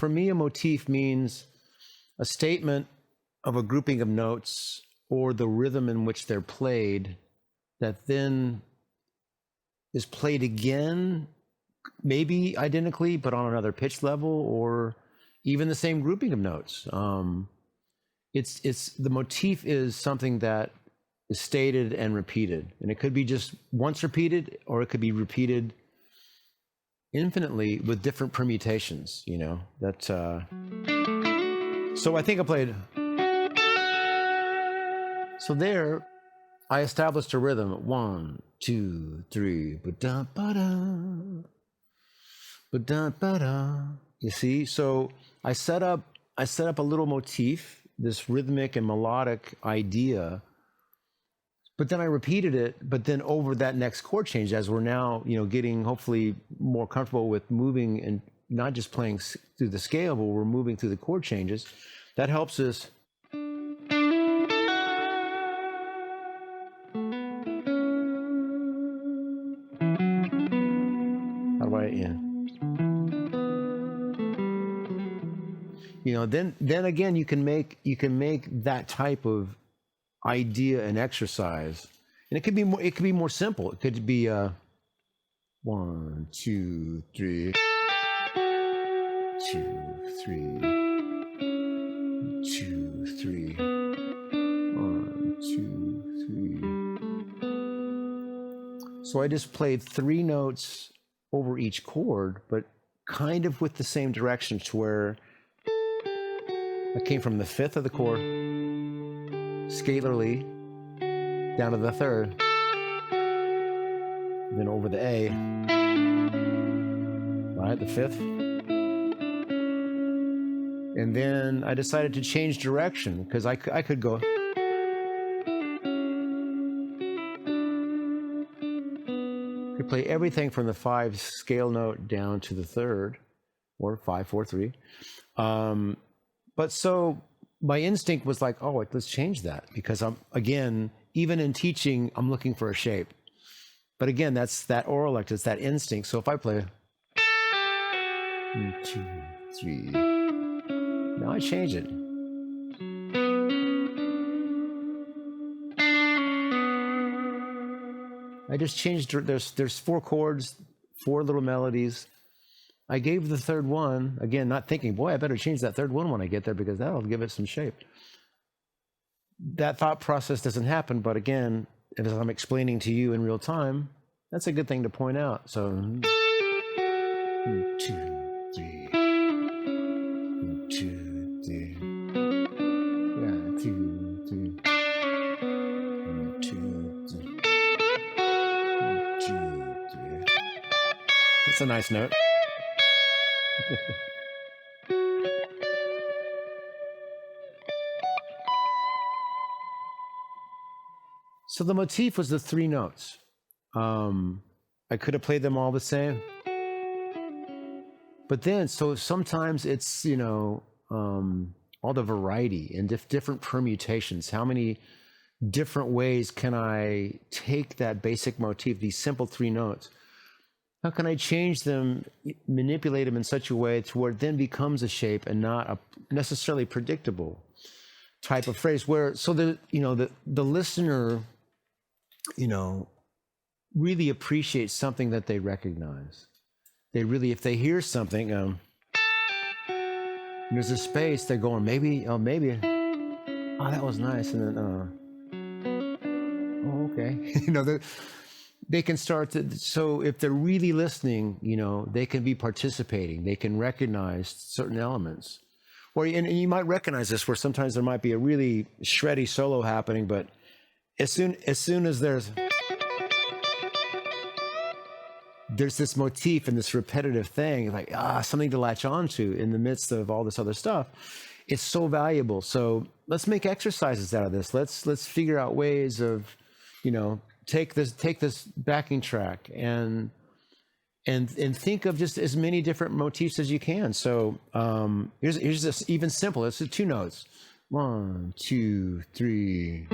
for me, a motif means a statement of a grouping of notes or the rhythm in which they're played that then is played again, maybe identically, but on another pitch level, or even the same grouping of notes. It's the motif is something that is stated and repeated, and it could be just once repeated, or it could be repeated infinitely with different permutations. You know that. So I think I played. So there, I established a rhythm. 1, 2, 3. Ba-da, ba-da, ba-da, ba-da. You see, so I set up a little motif, this rhythmic and melodic idea, but then I repeated it, but then over that next chord change, as we're now, getting hopefully more comfortable with moving and not just playing through the scale, but we're moving through the chord changes. That helps us. How do I end? Then again, you can make that type of idea an exercise, and it could be more simple. It could be 1, 2, 3, 2, 3, 2, 3, 1, 2, 3. So I just played 3 notes over each chord, but kind of with the same direction, to where I came from the 5th of the chord scalarly down to the 3rd, then over the A, right, the 5th, and then I decided to change direction, because I could go, could play everything from the 5 scale note down to the 3rd, or 5, 4, 3. But so my instinct was like, oh, let's change that, because again, even in teaching, I'm looking for a shape. But again, that's that oral elective, it's that instinct. So if I play 1, 2, 3, now I change it. I just changed. There's 4 chords, 4 little melodies. I gave the 3rd one, again, not thinking, boy, I better change that 3rd one when I get there, because that'll give it some shape. That thought process doesn't happen, but again, as I'm explaining to you in real time, that's a good thing to point out. So 1, 2, 3, 1, 2, 3, yeah, 2, 3, 1, 2, 3, 1, 2, 3. That's a nice note. So the motif was the 3 notes. I could have played them all the same, but then, so sometimes it's, all the variety and different permutations. How many different ways can I take that basic motif, these simple 3 notes? How can I change them, manipulate them in such a way to where it then becomes a shape and not a necessarily predictable type of phrase, where, so the listener, really appreciates something that they recognize. They really, if they hear something, there's a space, they're going, maybe, oh, that was nice. And then, oh, okay. They can start to, so if they're really listening, they can be participating. They can recognize certain elements. And you might recognize this, where sometimes there might be a really shreddy solo happening, but as soon as there's this motif and this repetitive thing, like something to latch onto in the midst of all this other stuff, it's so valuable. So let's make exercises out of this. Let's figure out ways of, take this backing track and think of just as many different motifs as you can. So here's this even simple. It's 2 notes. 1, 2, 3.